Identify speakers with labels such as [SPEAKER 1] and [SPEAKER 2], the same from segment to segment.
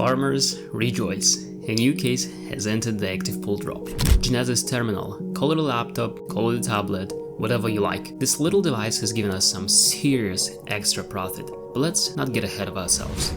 [SPEAKER 1] Farmers, rejoice! A new case has entered the active pool drop. Genesis Terminal, call it a laptop, call it a tablet, whatever you like. This little device has given us some serious extra profit, but let's not get ahead of ourselves.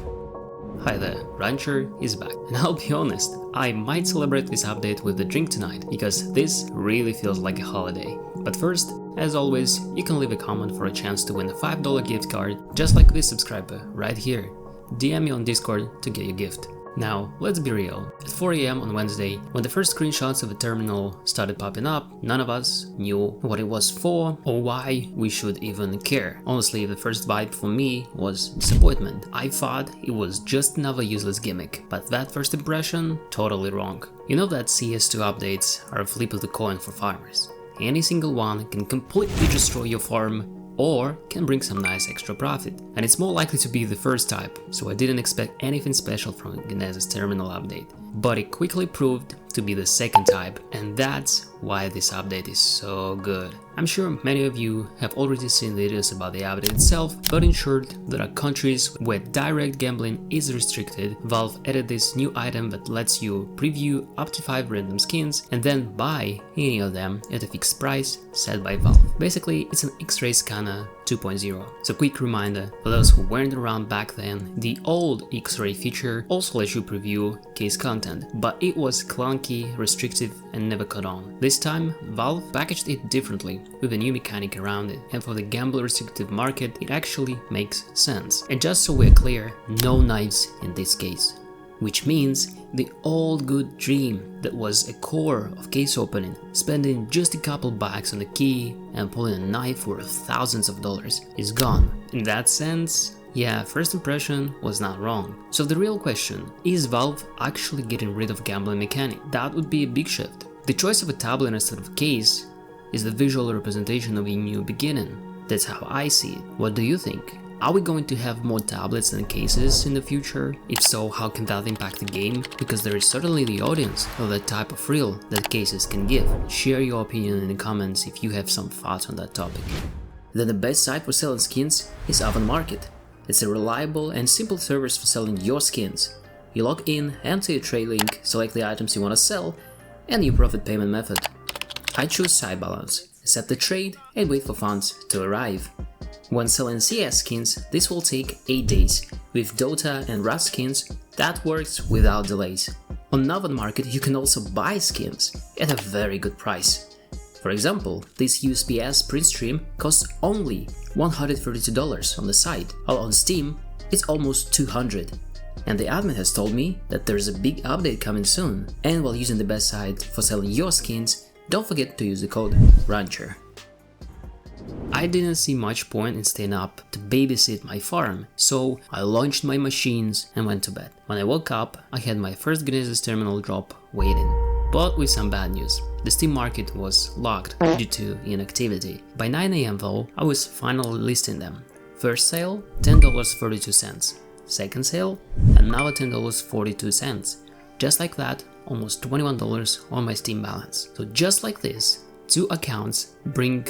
[SPEAKER 1] Hi there, Rancher is back, and I'll be honest, I might celebrate this update with a drink tonight, because this really feels like a holiday. But first, as always, you can leave a comment for a chance to win a $5 gift card, just like this subscriber right here. DM me on Discord to get your gift. Now, let's be real, at 4 AM on Wednesday, when the first screenshots of the terminal started popping up, none of us knew what it was for or why we should even care. Honestly, the first vibe for me was disappointment. I thought it was just another useless gimmick, but that first impression, totally wrong. You know that CS2 updates are a flip of the coin for farmers. Any single one can completely destroy your farm or can bring some nice extra profit. And it's more likely to be the first type, so I didn't expect anything special from the Genesis Terminal update. But it quickly proved to be the second type, and that's why this update is so good. I'm sure many of you have already seen videos about the update itself, but in short, there are countries where direct gambling is restricted. Valve added this new item that lets you preview up to 5 random skins and then buy any of them at a fixed price set by Valve. Basically, it's an X-ray scanner 2.0. So quick reminder, for those who weren't around back then, the old X-ray feature also lets you preview case content, but it was clunky, restrictive and never caught on. This time, Valve packaged it differently, with a new mechanic around it, and for the gambler restrictive market it actually makes sense. And just so we're clear, no knives in this case. Which means the old good dream that was a core of case opening, spending just a couple bucks on the key and pulling a knife worth thousands of dollars, is gone. In that sense, yeah, first impression was not wrong. So the real question, is Valve actually getting rid of gambling mechanic? That would be a big shift. The choice of a tablet instead of case is the visual representation of a new beginning. That's how I see it. What do you think? Are we going to have more tablets than cases in the future? If so, how can that impact the game? Because there is certainly the audience of that type of thrill that cases can give. Share your opinion in the comments if you have some thoughts on that topic. Then the best site for selling skins is Armory Market. It's a reliable and simple service for selling your skins. You log in, enter your trade link, select the items you want to sell, and your profit payment method. I choose side balance, accept the trade, and wait for funds to arrive. When selling CS skins, this will take 8 days. With Dota and Rust skins, that works without delays. On Armory Market, you can also buy skins at a very good price. For example, this USPS print stream costs only $132 on the site, while on Steam, it's almost $200. And the admin has told me that there's a big update coming soon, and while using the best site for selling your skins, don't forget to use the code RANCHER. I didn't see much point in staying up to babysit my farm, so I launched my machines and went to bed. When I woke up, I had my first Genesis Terminal drop waiting. But with some bad news. The Steam market was locked due to inactivity. By 9 AM though, I was finally listing them. First sale, $10.32. Second sale, another $10.42. Just like that, almost $21 on my Steam balance. So just like this, 2 accounts bring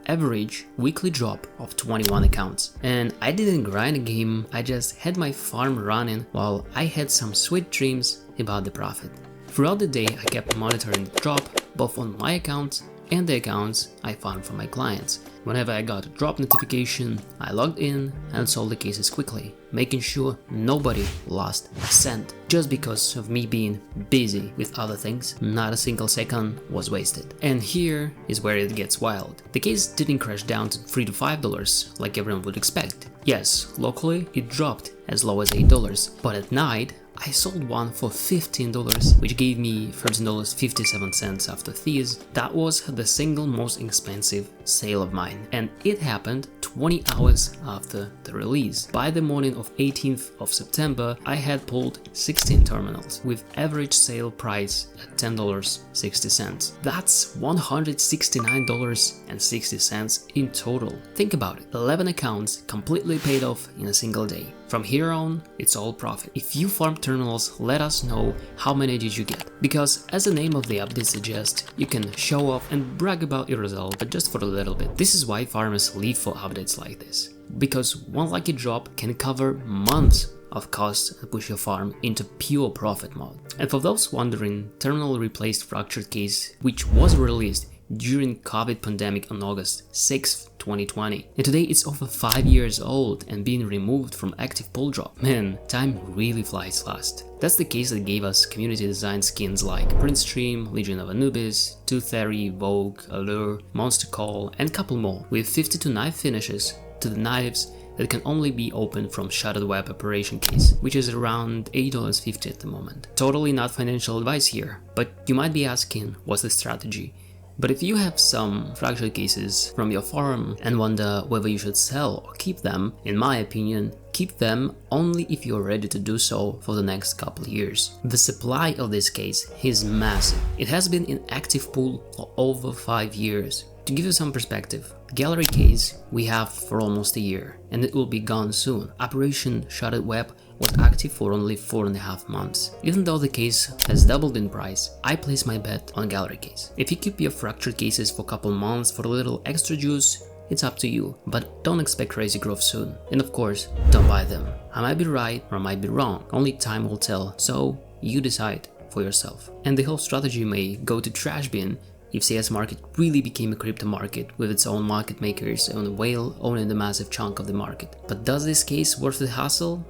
[SPEAKER 1] average weekly drop of 21 accounts. And I didn't grind a game, I just had my farm running while I had some sweet dreams about the profit. Throughout the day I kept monitoring the drop both on my accounts and the accounts I farmed for my clients. Whenever I got a drop notification, I logged in and sold the cases quickly, making sure nobody lost a cent. Just because of me being busy with other things, not a single second was wasted. And here is where it gets wild. The case didn't crash down to $3 to $5 like everyone would expect. Yes, locally it dropped as low as $8, but at night I sold one for $15, which gave me $13.57 after fees. That was the single most expensive sale of mine, and it happened 20 hours after the release. By the morning of 18th of September, I had pulled 16 terminals with average sale price at $10.60. That's $169.60 in total. Think about it, 11 accounts completely paid off in a single day. From here on, it's all profit. If you farm terminals, let us know how many did you get. Because as the name of the update suggests, you can show off and brag about your result, but just for a little bit. This is why farmers live for updates like this. Because one lucky drop can cover months of costs and push your farm into pure profit mode. And for those wondering, Terminal replaced Fractured Case, which was released during COVID pandemic on August 6th, 2020. And today it's over 5 years old and being removed from active pull drop. Man, time really flies fast. That's the case that gave us community design skins like Prince Stream, Legion of Anubis, Tooth Fairy, Vogue, Allure, Monster Call, and couple more, with 52 knife finishes to the knives that can only be opened from Shattered Web Operation Case, which is around $8.50 at the moment. Totally not financial advice here, but you might be asking, what's the strategy? But if you have some fractured cases from your farm and wonder whether you should sell or keep them, in my opinion, keep them only if you're ready to do so for the next couple years. The supply of this case is massive. It has been in active pool for over 5 years. To give you some perspective, the gallery case we have for almost a year, and it will be gone soon. Operation Shattered Web was active for only 4.5 months. Even though the case has doubled in price, I place my bet on gallery case. If you keep your fractured cases for a couple months for a little extra juice, it's up to you, but don't expect crazy growth soon. And of course, don't buy them. I might be right or I might be wrong, only time will tell, so you decide for yourself. And the whole strategy may go to trash bin if CS market really became a crypto market with its own market makers and a whale owning the massive chunk of the market. But does this case worth the hassle?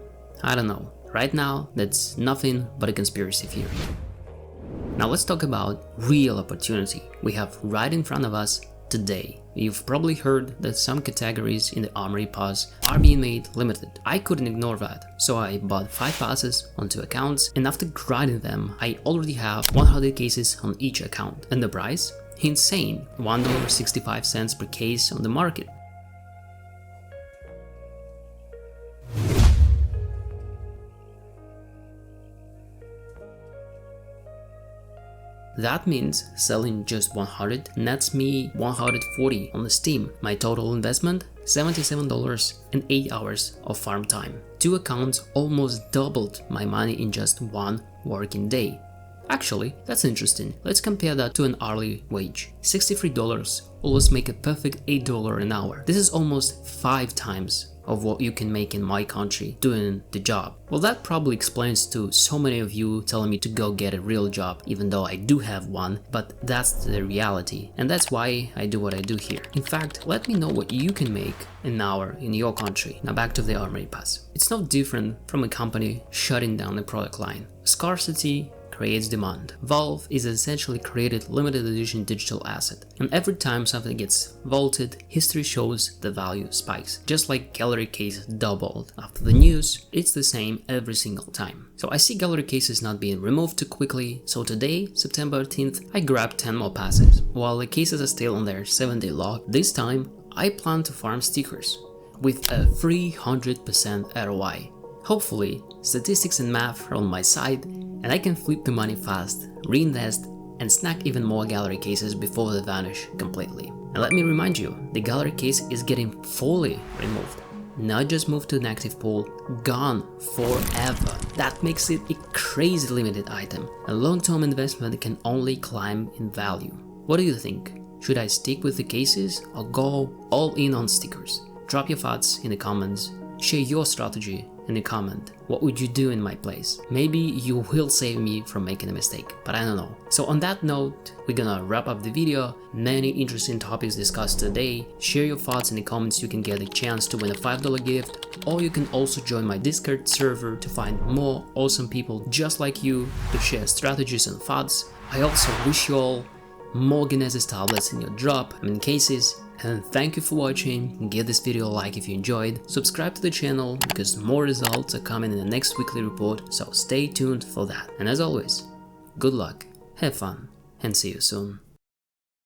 [SPEAKER 1] I don't know. Right now, that's nothing but a conspiracy theory. Now let's talk about real opportunity we have right in front of us today. You've probably heard that some categories in the Armory Pass are being made limited. I couldn't ignore that, so I bought 5 passes on 2 accounts, and after grinding them, I already have 100 cases on each account. And the price? Insane, $1.65 per case on the market. That means selling just 100 nets me 140 on the Steam. My total investment? $77 and 8 hours of farm time. 2 accounts almost doubled my money in just 1 working day. Actually, that's interesting. Let's compare that to an hourly wage. $63 always make a perfect $8 an hour. This is almost 5 times of what you can make in my country doing the job. Well, that probably explains to so many of you telling me to go get a real job, even though I do have one, but that's the reality, and that's why I do what I do here. In fact, let me know what you can make an hour in your country. Now back to the Armory Pass. It's no different from a company shutting down a product line. Scarcity creates demand. Valve is essentially created limited edition digital asset, and every time something gets vaulted, history shows the value spikes. Just like gallery case doubled after the news, it's the same every single time. So I see gallery cases not being removed too quickly, so today, September 18th, I grabbed 10 more passes. While the cases are still on their 7-day lock, this time I plan to farm stickers with a 300% ROI. Hopefully, statistics and math are on my side, and I can flip the money fast, reinvest, and snag even more gallery cases before they vanish completely. And let me remind you, the gallery case is getting fully removed. Not just moved to an active pool, gone forever. That makes it a crazy limited item. A long-term investment can only climb in value. What do you think? Should I stick with the cases or go all in on stickers? Drop your thoughts in the comments. Share your strategy in the comment. What would you do in my place? Maybe you will save me from making a mistake, but I don't know. So on that note, we're gonna wrap up the video. Many interesting topics discussed today. Share your thoughts in the comments. You can get a chance to win a $5 gift, or you can also join my Discord server to find more awesome people just like you to share strategies and thoughts. I also wish you all more Genesis tablets in your drop and cases. And thank you for watching. Give this video a like if you enjoyed, subscribe to the channel because more results are coming in the next weekly report, so stay tuned for that. And as always, good luck, have fun, and see you soon.